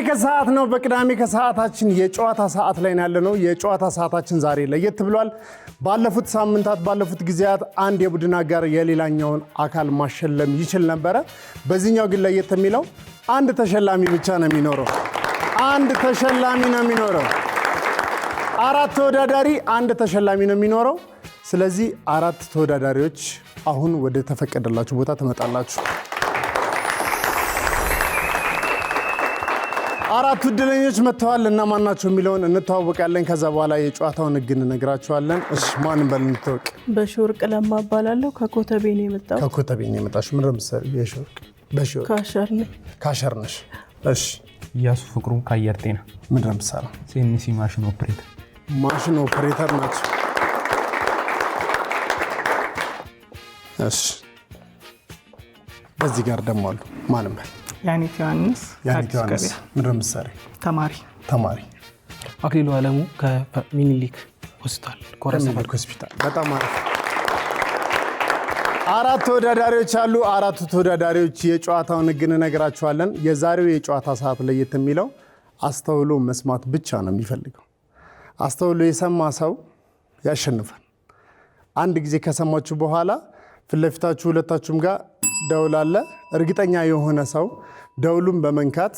ከሰዓት ነው። በቅዳሜ ከሰዓታችን የጨዋታ ሰዓት ላይ ያለነው። የጨዋታ ሰዓታችን ዛሬ ለየት ብሏል። ባለፉት ሳምንታት ባለፉት ጊዜያት አንድ የቡድን አጋር የሌላኛውን አካል ማሸለም ይችል ነበረ። በዚህኛው ግን ለየት የሚለው አንድ ተሸላሚ ብቻ ነው የሚኖረው። አንድ ተሸላሚ ነው የሚኖረው። አራት ተወዳዳሪ አንድ ተሸላሚ ነው የሚኖረው። ስለዚህ አራት ተወዳዳሪዎች አሁን ወደ ተፈቀደላችሁ ቦታ ትመጣላችሁ። አራቱ እድለኞች መጥተዋል እና ማን ናቸው የሚለውን እንተዋወቃለን። ከዛ በኋላ የጨዋታውን ህግ እንነግራችኋለን። እሺ ማን በል እንተዋወቅ። በሽወርቅ ለማ እባላለሁ። ከኮተቤ ነው የመጣው። ከኮተቤ ነው የመጣሽው? ምን ረምሰል የሽወርቅ በሽወርቅ ካሸር ነኝ። ካሸር ነሽ? እሺ እያሱ ፍቅሩ ከአየር ጤና። ምን ረምሰል? ሲኤንሲ ማሽን ኦፕሬተር። ማሽን ኦፕሬተር ናቸው። እሺ በዚህ ጋር ደግሞ አሉ። ማንም በል ያኒት ዮሐንስ። ያኒት ዮሐንስ ምን ረምሰል? ተማሪ። አክሊሉ አለሙ ከሚኒሊክ ሆስፒታል ኮረሰፈር ሆስፒታል። በጣም አሪፍ። አራት ተወዳዳሪዎች አሉ። አራቱ ተወዳዳሪዎች የጨዋታውን ህግ እንነግራችኋለን። የዛሬው የጨዋታ ሰዓት ለየት የሚለው አስተውሎ መስማት ብቻ ነው የሚፈልገው። አስተውሎ የሰማ ሰው ያሸንፋል። አንድ ጊዜ ከሰማችሁ በኋላ ፊት ለፊታችሁ ሁለታችሁም ጋር ደውል አለ። እርግጠኛ የሆነ ሰው ደውሉን በመንካት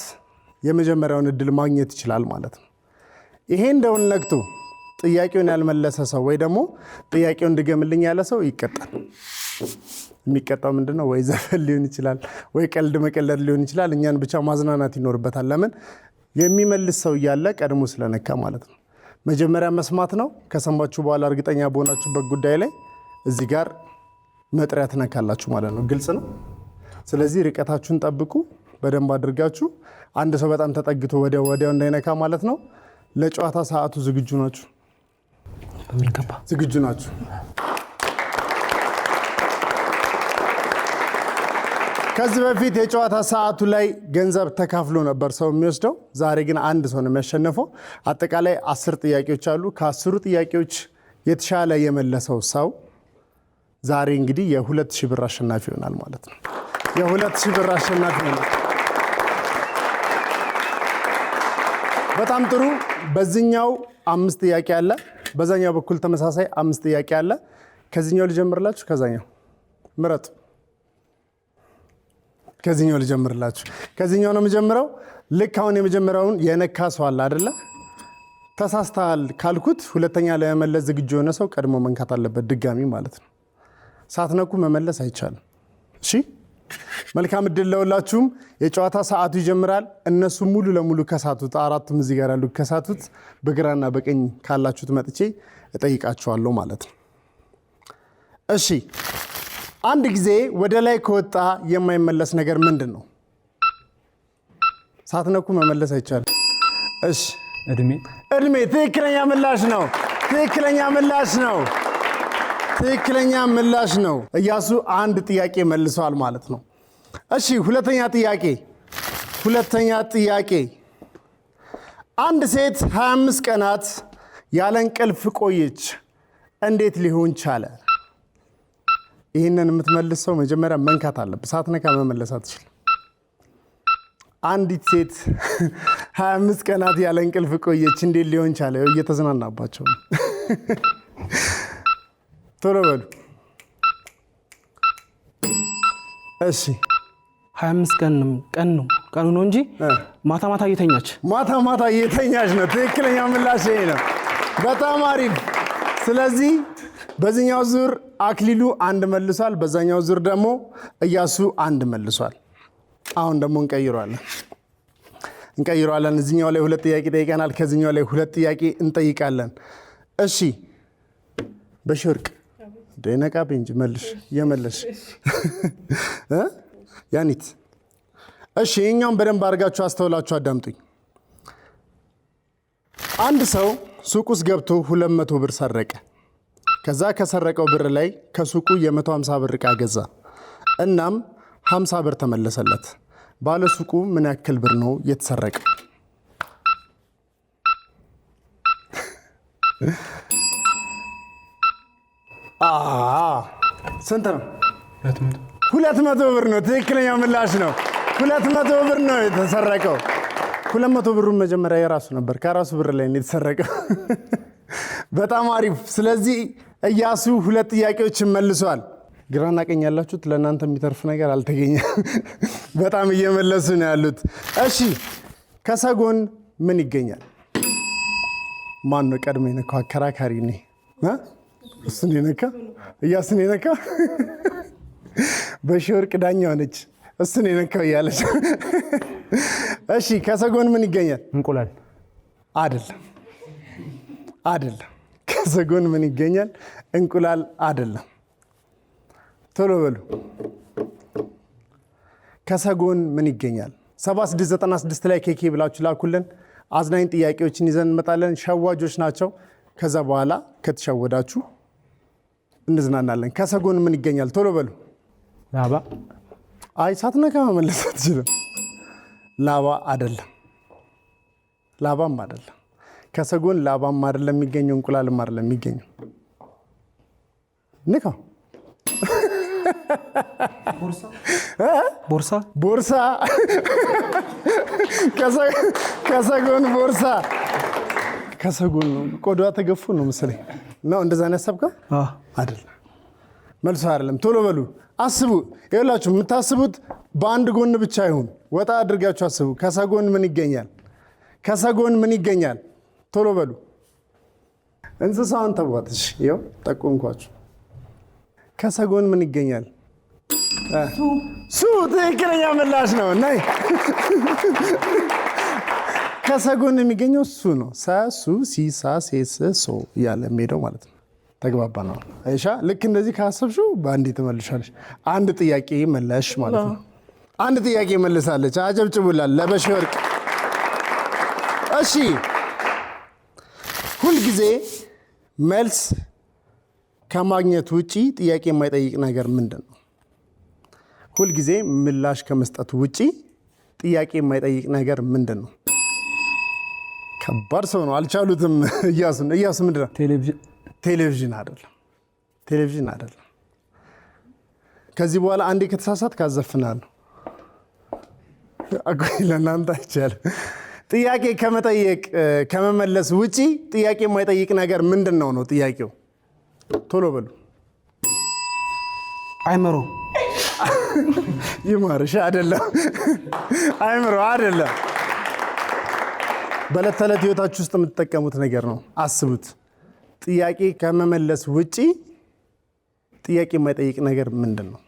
የመጀመሪያውን እድል ማግኘት ይችላል ማለት ነው። ይሄን ደውል ነክቶ ጥያቄውን ያልመለሰ ሰው ወይ ደግሞ ጥያቄውን ድገምልኝ ያለ ሰው ይቀጣል። የሚቀጣው ምንድነው? ወይ ዘፈን ሊሆን ይችላል፣ ወይ ቀልድ መቀለድ ሊሆን ይችላል። እኛን ብቻ ማዝናናት ይኖርበታል። ለምን? የሚመልስ ሰው እያለ ቀድሞ ስለነካ ማለት ነው። መጀመሪያ መስማት ነው። ከሰማችሁ በኋላ እርግጠኛ በሆናችሁበት ጉዳይ ላይ እዚህ ጋር መጥሪያ ትነካላችሁ ማለት ነው። ግልጽ ነው። ስለዚህ ርቀታችሁን ጠብቁ በደንብ አድርጋችሁ። አንድ ሰው በጣም ተጠግቶ ወዲያው እንዳይነካ ማለት ነው። ለጨዋታ ሰዓቱ ዝግጁ ናችሁ? ዝግጁ ናችሁ? ከዚህ በፊት የጨዋታ ሰዓቱ ላይ ገንዘብ ተካፍሎ ነበር ሰው የሚወስደው። ዛሬ ግን አንድ ሰው ነው የሚያሸነፈው። አጠቃላይ 10 ጥያቄዎች አሉ። ከ10 ጥያቄዎች የተሻለ የመለሰው ሰው ዛሬ እንግዲህ የ2000 ብር አሸናፊ ይሆናል ማለት ነው። የ2000 ብር አሸናፊ ይሆናል። በጣም ጥሩ። በዚህኛው 5 ጥያቄ አለ፣ በዛኛው በኩል ተመሳሳይ 5 ጥያቄ አለ። ከዚህኛው ልጀምርላችሁ፣ ከዛኛው ምረጡ። ከዚህኛው ልጀምርላችሁ። ከዚህኛው ነው የምጀምረው። ልክ አሁን የመጀመሪያውን የነካ ሰው አለ አይደለ? ተሳስተሃል ካልኩት ሁለተኛ ለመመለስ ዝግጁ የሆነ ሰው ቀድሞ መንካት አለበት፣ ድጋሚ ማለት ነው። ሳትነኩ መመለስ አይቻልም። እሺ፣ መልካም እድል ለሁላችሁም። የጨዋታ ሰዓቱ ይጀምራል። እነሱ ሙሉ ለሙሉ ከሳቱት፣ አራቱም እዚህ ጋር ያሉ ከሳቱት፣ በግራና በቀኝ ካላችሁት መጥቼ እጠይቃችኋለሁ ማለት ነው። እሺ፣ አንድ ጊዜ ወደ ላይ ከወጣ የማይመለስ ነገር ምንድን ነው? ሳትነኩ መመለስ አይቻልም። እሺ፣ እድሜ። ትክክለኛ ምላሽ ነው። ትክክለኛ ምላሽ ነው። እያሱ አንድ ጥያቄ መልሰዋል ማለት ነው። እሺ፣ ሁለተኛ ጥያቄ። አንድ ሴት 25 ቀናት ያለ እንቅልፍ ቆየች፣ እንዴት ሊሆን ቻለ? ይህንን የምትመልስ ሰው መጀመሪያ መንካት አለብህ። ሳትነካ መመለስ አትችልም። አንዲት ሴት 25 ቀናት ያለ እንቅልፍ ቆየች፣ እንዴት ሊሆን ቻለ? እየተዝናናባቸው ነው። ቶሎ በሉ። እሺ፣ 25 ቀኑ ነው እንጂ ማታ እየተኛች ነው። ትክክለኛ ምላሽ ይሄ ነው። በጣም አሪፍ። ስለዚህ በዚህኛው ዙር አክሊሉ አንድ መልሷል፣ በዛኛው ዙር ደግሞ እያሱ አንድ መልሷል። አሁን ደግሞ እንቀይረዋለን። እዚህኛው ላይ 2 ጥያቄ ጠይቀናል፣ ከዚህኛው ላይ 2 ጥያቄ እንጠይቃለን። እሺ፣ በሽወርቅ ደነቃ እንጂ የመለሽ ያኒት። እሺ፣ የኛውን በደንብ አድርጋችሁ አስተውላችሁ አዳምጡኝ። አንድ ሰው ሱቅ ውስጥ ገብቶ 200 ብር ሰረቀ። ከዛ ከሰረቀው ብር ላይ ከሱቁ የ150 ብር ዕቃ ገዛ። እናም 50 ብር ተመለሰለት። ባለ ሱቁ ምን ያክል ብር ነው የተሰረቀው? ስንት ነው? 200 ብር ነው። ትክክለኛ ምላሽ ነው። 200 ብር ነው የተሰረቀው። 200 ብሩን መጀመሪያ የራሱ ነበር። ከራሱ ብር ላይ ነው የተሰረቀው። በጣም አሪፍ። ስለዚህ እያሱ 2 ጥያቄዎችን መልሷል። ግራና ቀኝ ያላችሁት ለእናንተ የሚተርፍ ነገር አልተገኘም። በጣም እየመለሱ ነው ያሉት። እሺ ከሰጎን ምን ይገኛል? ማን ነው ቀድሞ የነካው? አከራካሪ ነኝ። እሱን የነካ እያሱን የነካ በሺወርቅ ዳኛ ሆነች። እሱን የነካው እያለች። እሺ ከሰጎን ምን ይገኛል? እንቁላል አይደለም። ከሰጎን ምን ይገኛል? እንቁላል አይደለም። ቶሎ በሉ። ከሰጎን ምን ይገኛል? 7696 ላይ ኬኬ ብላችሁ ላኩልን። አዝናኝ ጥያቄዎችን ይዘን እንመጣለን። ሸዋጆች ናቸው። ከዛ በኋላ ከተሸወዳችሁ እንዝናናለን። ከሰጎን ምን ይገኛል? ቶሎ በሉ። ላባ። አይ ሳትነካ መመለስ አትችልም። ላባ አይደለም። ላባም አይደለም። ከሰጎን ላባም አይደለም የሚገኘው፣ እንቁላልም አይደለም የሚገኘው። ንካ። ቦርሳ። ከሰጎን ቦርሳ። ከሰጎን ቆዳዋ ተገፉ ነው መሰለኝ ነው። እንደዛ ነው ያሰብከው? አይደለም። መልሶ አይደለም። ቶሎ በሉ አስቡ። ይኸውላችሁ የምታስቡት በአንድ ጎን ብቻ ይሁን። ወጣ አድርጋችሁ አስቡ። ከሰጎን ምን ይገኛል? ከሰጎን ምን ይገኛል? ቶሎ በሉ። እንስሳውን ተዋትሽ። ይኸው ጠቆምኳችሁ። ከሰጎን ምን ይገኛል? ሱ ትክክለኛ ምላሽ ነው። ናይ ከሰጎን የሚገኘው ሱ ነው። ሱ ሲሳ ሴስ ሶ እያለ የሚሄደው ማለት ነው። ተግባባ ነው። አይሻ ልክ እንደዚህ ካሰብሽው በአንዴ ትመልሻለሽ። አንድ ጥያቄ መለሽ ማለት ነው። አንድ ጥያቄ መልሳለች። አጨብጭቡላል ለበሺወርቅ። እሺ ሁልጊዜ መልስ ከማግኘት ውጪ ጥያቄ የማይጠይቅ ነገር ምንድን ነው? ሁልጊዜ ምላሽ ከመስጠቱ ውጪ ጥያቄ የማይጠይቅ ነገር ምንድን ነው? ከባድ ሰው ነው። አልቻሉትም። እያሱ ምንድን ነው? ቴሌቪዥን አይደለም። ከዚህ በኋላ አንዴ ከተሳሳት ካዘፍናለሁ። ለእናንተ አይቻልም። ጥያቄ ከመጠየቅ ከመመለስ ውጪ ጥያቄ የማይጠይቅ ነገር ምንድን ነው ነው ጥያቄው። ቶሎ በሉ። አይምሮ። ይማርሽ። አይደለም። አይምሮ አይደለም። በዕለት ተዕለት ህይወታችሁ ውስጥ የምትጠቀሙት ነገር ነው። አስቡት። ጥያቄ ከመመለስ ውጪ ጥያቄ የማይጠይቅ ነገር ምንድን ነው?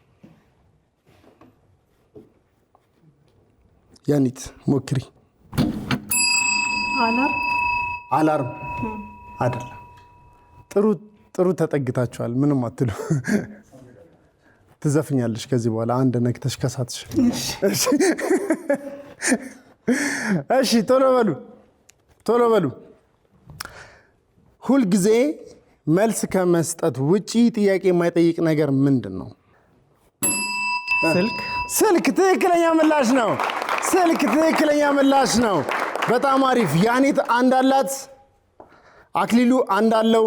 ያኒት ሞክሪ። አላርም አይደለም። ጥሩ ተጠግታችኋል። ምንም አትሉ። ትዘፍኛለሽ ከዚህ በኋላ አንድ ነግተሽ ከሳትሽ። እሺ ቶሎ በሉ። ሁልጊዜ መልስ ከመስጠት ውጪ ጥያቄ የማይጠይቅ ነገር ምንድን ነው? ስልክ ትክክለኛ ምላሽ ነው። ስልክ ትክክለኛ ምላሽ ነው። በጣም አሪፍ። ያኔት አንድ አላት፣ አክሊሉ አንድ አለው፣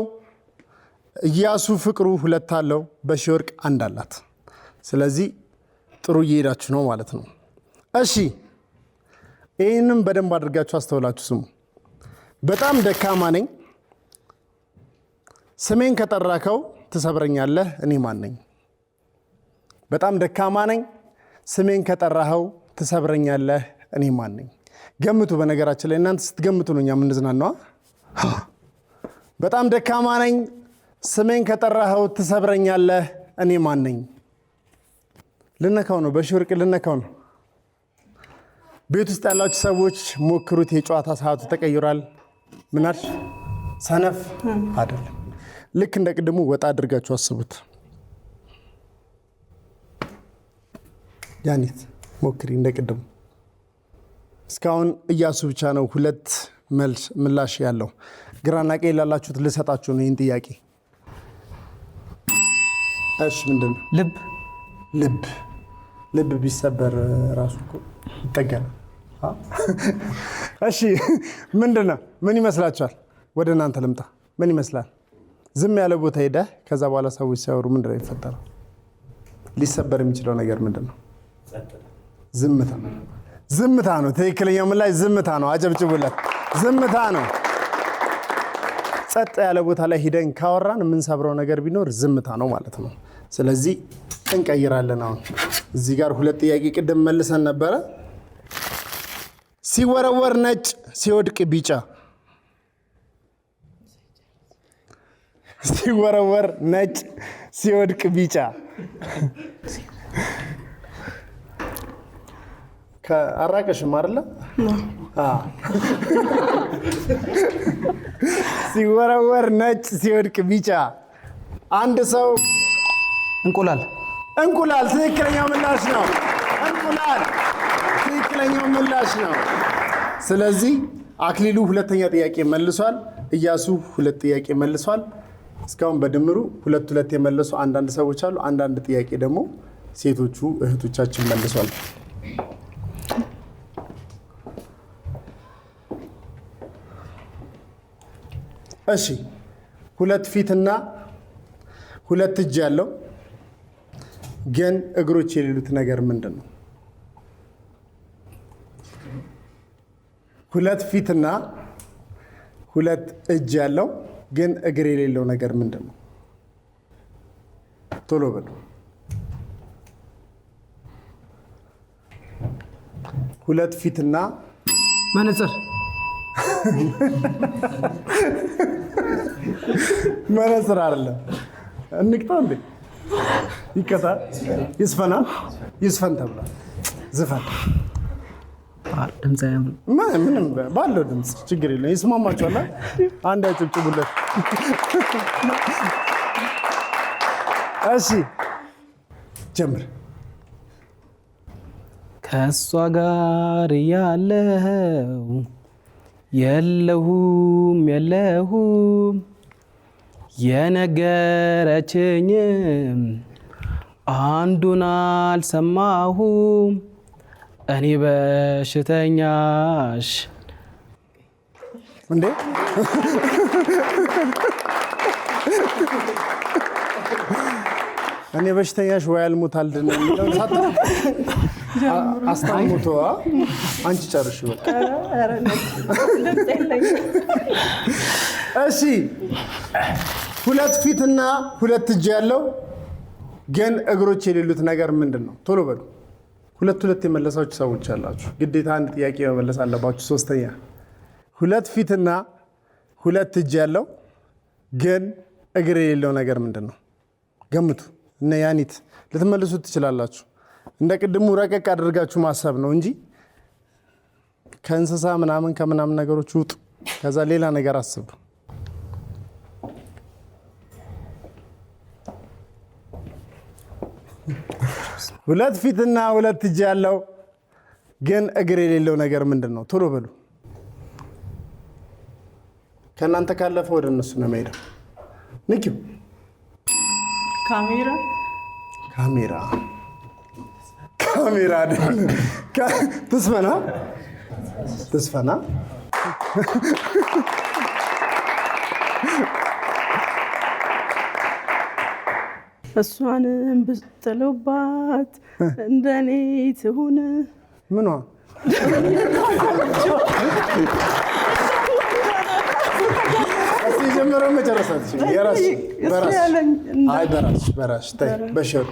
እያሱ ፍቅሩ 2 አለው፣ በሺወርቅ አንድ አላት። ስለዚህ ጥሩ እየሄዳችሁ ነው ማለት ነው። እሺ ይህንም በደንብ አድርጋችሁ አስተውላችሁ ስሙ። በጣም ደካማ ነኝ፣ ስሜን ከጠራከው ትሰብረኛለህ፣ እኔ ማን ነኝ? በጣም ደካማ ነኝ፣ ስሜን ከጠራኸው ትሰብረኛለህ፣ እኔ ማን ነኝ? ገምቱ። በነገራችን ላይ እናንተ ስትገምቱ ነው እኛ የምንዝናናው። በጣም ደካማ ነኝ፣ ስሜን ከጠራኸው ትሰብረኛለህ፣ እኔ ማን ነኝ? ልነካው ነው፣ በሺወርቅ ልነካው ነው። ቤት ውስጥ ያላችሁ ሰዎች ሞክሩት። የጨዋታ ሰዓቱ ተቀይሯል። ምናልሽ ሰነፍ አይደለም። ልክ እንደ ቅድሙ ወጣ አድርጋችሁ አስቡት። ያኒት ሞክሪ እንደ ቅድሙ። እስካሁን እያሱ ብቻ ነው 2 ምላሽ ያለው። ግራና ቀኝ ላላችሁት ልሰጣችሁ ነው ይህን ጥያቄ። እሺ ምንድን ነው? ልብ ቢሰበር ራሱ እኮ ይጠገናል። እሺ ምንድን ነው? ምን ይመስላችኋል? ወደ እናንተ ልምጣ። ምን ይመስላል? ዝም ያለ ቦታ ሄደህ ከዛ በኋላ ሰዎች ሲያወሩ ምንድን ነው የሚፈጠረው? ሊሰበር የሚችለው ነገር ምንድን ነው? ዝምታ። ዝምታ ነው። ትክክለኛው ምላሽ ዝምታ ነው። አጨብጭቡለት። ዝምታ ነው። ጸጥ ያለ ቦታ ላይ ሂደን ካወራን የምንሰብረው ነገር ቢኖር ዝምታ ነው ማለት ነው። ስለዚህ እንቀይራለን። አሁን እዚህ ጋር 2 ጥያቄ ቅድም መልሰን ነበረ። ሲወረወር ነጭ ሲወድቅ ቢጫ። ሲወረወር ነጭ ሲወድቅ ቢጫ። ከአራቀሽም አይደለ? ሲወረወር ነጭ ሲወድቅ ቢጫ። አንድ ሰው እንቁላል። እንቁላል ትክክለኛው ምላሽ ነው። እንቁላል ትክክለኛው ምላሽ ነው። ስለዚህ አክሊሉ 2ኛ ጥያቄ መልሷል። እያሱ 2 ጥያቄ መልሷል። እስካሁን በድምሩ 2 የመለሱ አንዳንድ ሰዎች አሉ። አንዳንድ ጥያቄ ደግሞ ሴቶቹ እህቶቻችን መልሷል። እሺ 2 ፊትና 2 እጅ ያለው ግን እግሮች የሌሉት ነገር ምንድን ነው? 2 ፊትና 2 እጅ ያለው ግን እግር የሌለው ነገር ምንድን ነው? ቶሎ በሉ። 2 ፊትና መነጽር። መነጽር አይደለም። እንቅጣው እንዴ? ይቀጣ። ይስፈና። ይስፈን ተብሏል። ዝፈን። ድምፅ ምንም ባለው ድምፅ ችግር የለም። ይስማማችኋል? አንድ ያጨብጭቡለት። እሺ ጀምር። ከእሷ ጋር ያለው የለሁም የነገረችኝም አንዱን አልሰማሁም እኔ በሽተኛሽ። እንዴ እኔ በሽተኛሽ ወይ አልሞት አልድን የሚለው አስታሙቶ አንቺ ጨርሽ በቃ። እሺ 2 ፊትና 2 እጅ ያለው ግን እግሮች የሌሉት ነገር ምንድን ነው? ቶሎ በሉ። 2 የመለሳችሁ ሰዎች አላችሁ። ግዴታ አንድ ጥያቄ መመለስ አለባችሁ። 3ኛ 2 ፊትና 2 እጅ ያለው ግን እግር የሌለው ነገር ምንድን ነው? ገምቱ። እነ ያኒት ልትመልሱት ትችላላችሁ። እንደ ቅድሙ ረቀቅ አድርጋችሁ ማሰብ ነው እንጂ ከእንስሳ ምናምን ከምናምን ነገሮች ውጡ። ከዛ ሌላ ነገር አስቡ። ሁለት ፊትና 2 እጅ ያለው ግን እግር የሌለው ነገር ምንድን ነው? ቶሎ በሉ። ከእናንተ ካለፈ ወደ እነሱ ነው የምሄደው። ንኪው። ካሜራ። ካሜራ አይደለም። ትስፈና እሷንም ብትጥሉባት እንደኔ ትሁን። ምኗ የጀመረው መጨረሳት በራስሽ በሸቅ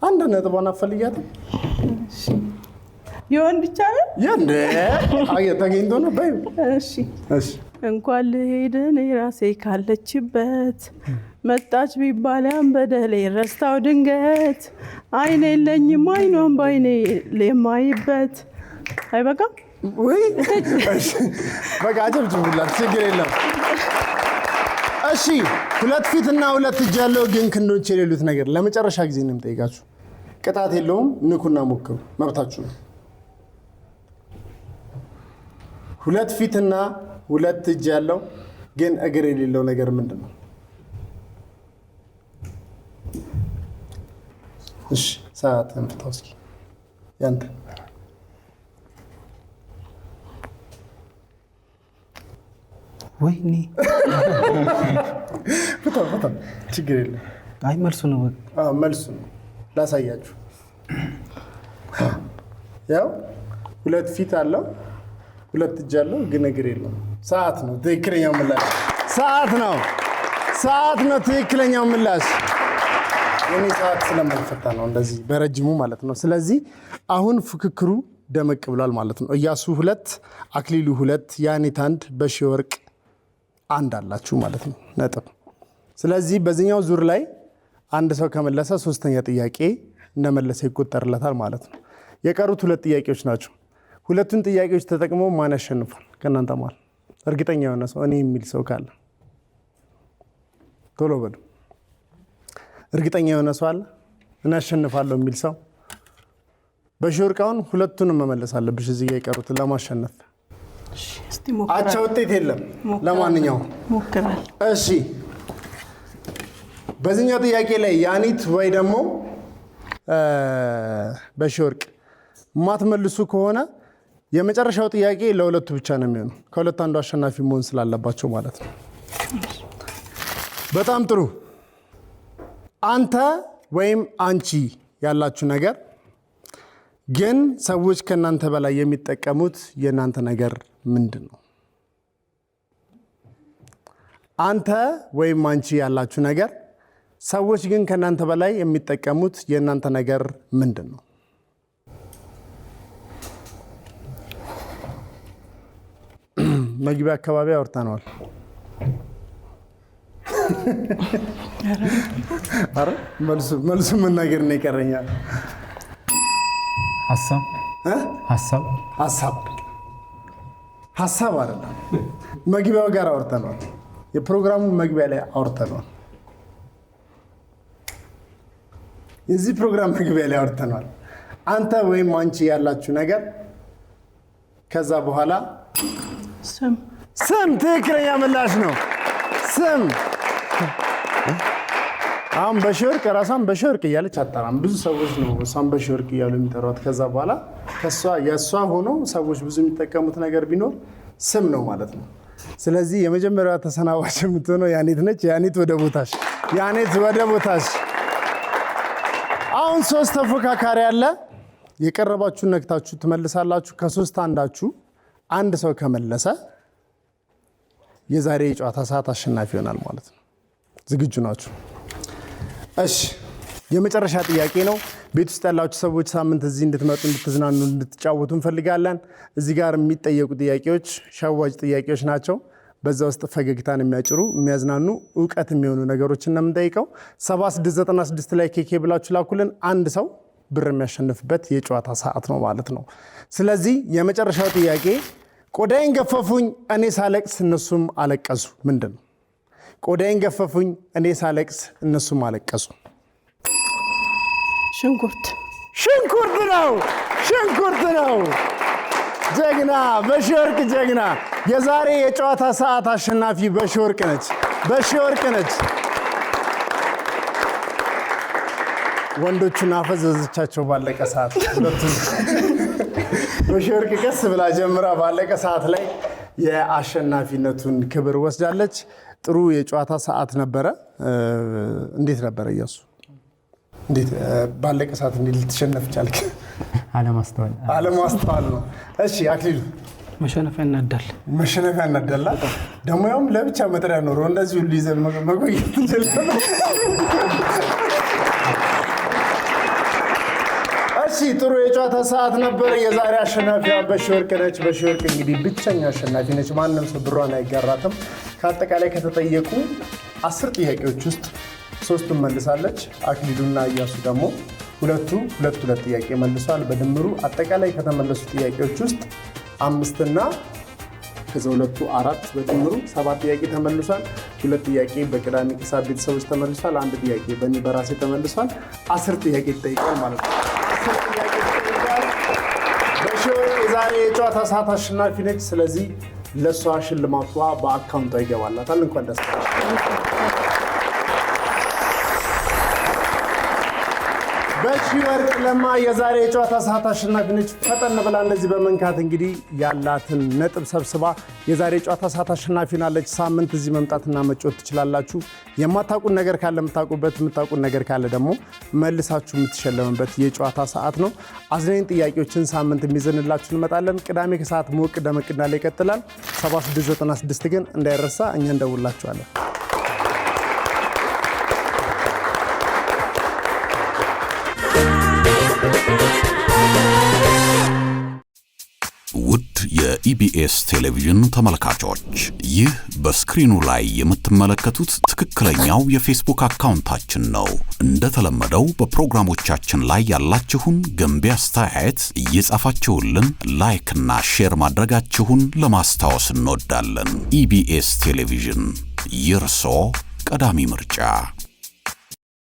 አንድ ነጥቧን አፈልያት የወንድ ይቻላል እንደ ተገኝቶ ነው። እሺ እንኳን ልሄድ እኔ ራሴ ካለችበት መጣች ቢባል ያን በደሌ ረስታው ድንገት አይኔ የለኝም አይኗን በአይኔ የማይበት አይበቃም ወይ? በቃ አጨብጭቡላት፣ ችግር የለም። እሺ 2 ፊትና 2 እጅ ያለው ግን ክንዶች የሌሉት ነገር ለመጨረሻ ጊዜ ነው የምጠይቃችሁ። ቅጣት የለውም፣ ንኩና ሞክሩ፣ መብታችሁ ነው። 2 ፊትና 2 እጅ ያለው ግን እግር የሌለው ነገር ምንድን ነው? እሺ ሰዓትን ፍታው እስኪ ያንተ። ወይኔ ፍታው ችግር የለም። አይ መልሱ ነው። መልሱ ነው ላሳያችሁ። ያው 2 ፊት አለው 2 እጅ አለው ግን እግር የለው። ሰዓት ነው ትክክለኛው ምላሽ። ሰዓት ነው ትክክለኛው ምላሽ። እኔ ሰዓት ስለማይፈታ ነው እንደዚህ በረጅሙ ማለት ነው። ስለዚህ አሁን ፍክክሩ ደመቅ ብሏል ማለት ነው። እያሱ 2 አክሊሉ 2 ያኔት 1 በሺወርቅ 1 አላችሁ ማለት ነው ነጥብ። ስለዚህ በዚህኛው ዙር ላይ አንድ ሰው ከመለሰ 3ኛ ጥያቄ እንደመለሰ ይቆጠርለታል ማለት ነው። የቀሩት 2 ጥያቄዎች ናቸው። 2ቱን ጥያቄዎች ተጠቅሞ ማን ያሸንፋል ከእናንተ ማለት እርግጠኛ የሆነ ሰው እኔ የሚል ሰው ካለ ቶሎ በሉ። እርግጠኛ የሆነ ሰው አለ እና ያሸንፋለሁ የሚል ሰው? በሺወርቃውን 2ቱንም መመለስ አለብሽ እዚህ ጋር የቀሩትን ለማሸነፍ። አቻ ውጤት የለም። ለማንኛውም ሞክራል። እሺ በዚህኛው ጥያቄ ላይ ያኒት ወይ ደግሞ በሺወርቅ ማትመልሱ ከሆነ የመጨረሻው ጥያቄ ለሁለቱ ብቻ ነው የሚሆነው። ከሁለት አንዱ አሸናፊ መሆን ስላለባቸው ማለት ነው። በጣም ጥሩ። አንተ ወይም አንቺ ያላችሁ ነገር ግን ሰዎች ከናንተ በላይ የሚጠቀሙት የናንተ ነገር ምንድን ነው? አንተ ወይም አንቺ ያላችሁ ነገር ሰዎች ግን ከናንተ በላይ የሚጠቀሙት የናንተ ነገር ምንድን ነው? መግቢያ አካባቢ አውርተናል። አረ መልሱ መናገር ነው ይቀረኛል። ሐሳብ አይደለም። መግቢያው ጋር አውርተናል። የፕሮግራሙ መግቢያ ላይ አውርተናል። የዚህ ፕሮግራም መግቢያ ላይ አውርተናል። አንተ ወይም አንቺ ያላችሁ ነገር ከዛ በኋላ ስም ትክክለኛ ምላሽ ነው። ስም አሁን በሺወርቅ ራሷን በሺወርቅ እያለች አጠራም። ብዙ ሰዎች ነው እሷን በሺወርቅ እያሉ የሚጠሯት። ከዛ በኋላ የእሷ ሆኖ ሰዎች ብዙ የሚጠቀሙት ነገር ቢኖር ስም ነው ማለት ነው። ስለዚህ የመጀመሪያዋ ተሰናባች የምትሆነው ያኔት ነች። ያኔት ወደ ቦታሽ። አሁን 3 ተፎካካሪ አለ። የቀረባችሁን ነክታችሁ ትመልሳላችሁ። ከ3 አንዳችሁ አንድ ሰው ከመለሰ የዛሬ የጨዋታ ሰዓት አሸናፊ ይሆናል ማለት ነው። ዝግጁ ናችሁ? እሺ፣ የመጨረሻ ጥያቄ ነው። ቤት ውስጥ ያላችሁ ሰዎች ሳምንት እዚህ እንድትመጡ፣ እንድትዝናኑ፣ እንድትጫወቱ እንፈልጋለን። እዚህ ጋር የሚጠየቁ ጥያቄዎች ሻዋጅ ጥያቄዎች ናቸው። በዛ ውስጥ ፈገግታን የሚያጭሩ የሚያዝናኑ እውቀት የሚሆኑ ነገሮችን ነው የምንጠይቀው። 7696 ላይ ኬኬ ብላችሁ ላኩልን። አንድ ሰው ብር የሚያሸንፍበት የጨዋታ ሰዓት ነው ማለት ነው። ስለዚህ የመጨረሻው ጥያቄ ቆዳዬን ገፈፉኝ እኔ ሳለቅስ እነሱም አለቀሱ ምንድን ነው? ቆዳዬን ገፈፉኝ እኔ ሳለቅስ እነሱም አለቀሱ። ሽንኩርት ነው። ጀግና በሺወርቅ ጀግና። የዛሬ የጨዋታ ሰዓት አሸናፊ በሺወርቅ ነች። ወንዶቹን አፈዘዘቻቸው ባለቀ ሰዓት። ሁለቱም በሺወርቅ ቀስ ብላ ጀምራ ባለቀ ሰዓት ላይ የአሸናፊነቱን ክብር ወስዳለች። ጥሩ የጨዋታ ሰዓት ነበረ። እንዴት ነበረ እያሱ? እንዴት ባለቀ ሰዓት እንዴት ልትሸነፍ ቻልክ? አለማስተዋል ነው። እሺ አክሊሉ? መሸነፊያ እናዳል ደግሞ ያውም ለብቻ መጥሪያ ኖሮ እንደዚህ ሁሉ ይዘን መቆየት እንችላለን። እሺ ጥሩ የጨዋታ ሰዓት ነበር። የዛሬ አሸናፊዋ በሺወርቅ ነች። በሺወርቅ እንግዲህ ብቸኛ አሸናፊ ነች። ማንም ሰው ብሯን አይጋራትም። ከአጠቃላይ ከተጠየቁ 10 ጥያቄዎች ውስጥ 3ቱን መልሳለች። አክሊሉና እያሱ ደግሞ ሁለት ጥያቄ መልሷል። በድምሩ አጠቃላይ ከተመለሱ ጥያቄዎች ውስጥ 5 እና ከዛ 4 በድምሩ 7 ጥያቄ ተመልሷል። 2 ጥያቄ በቅዳሜ ሂሳብ ቤተሰቦች ተመልሷል። 1 ጥያቄ በእኔ በራሴ ተመልሷል። 10 ጥያቄ ተጠይቋል ማለት ነው። 10 ጥያቄ ተጠይቋል። በሺወርቅ የዛሬ የጨዋታ ሰዓት አሸናፊ ነች። ስለዚህ ለእሷ ሽልማቷ በአካውንቷ ይገባላታል። እንኳን ደስ ያለሽ። በሺ ወርቅ ለማ የዛሬ የጨዋታ ሰዓት አሸናፊ ነች። ፈጠን ብላ እንደዚህ በመንካት እንግዲህ ያላትን ነጥብ ሰብስባ የዛሬ የጨዋታ ሰዓት አሸናፊ ናለች። ሳምንት እዚህ መምጣትና መጫወት ትችላላችሁ። የማታውቁን ነገር ካለ የምታውቁን ነገር ካለ ደግሞ መልሳችሁ የምትሸለምበት የጨዋታ ሰዓት ነው። አዝናኝ ጥያቄዎችን ሳምንት የሚዘንላችሁ እንመጣለን። ቅዳሜ ከሰዓት ሞቅ ደመቅ እንዳለ ይቀጥላል። 7696 ግን እንዳይረሳ፣ እኛ እንደውላችኋለን። ውድ የኢቢኤስ ቴሌቪዥን ተመልካቾች፣ ይህ በስክሪኑ ላይ የምትመለከቱት ትክክለኛው የፌስቡክ አካውንታችን ነው። እንደተለመደው በፕሮግራሞቻችን ላይ ያላችሁን ገንቢ አስተያየት እየጻፋችሁልን ላይክ እና ሼር ማድረጋችሁን ለማስታወስ እንወዳለን። ኢቢኤስ ቴሌቪዥን የርሶ ቀዳሚ ምርጫ።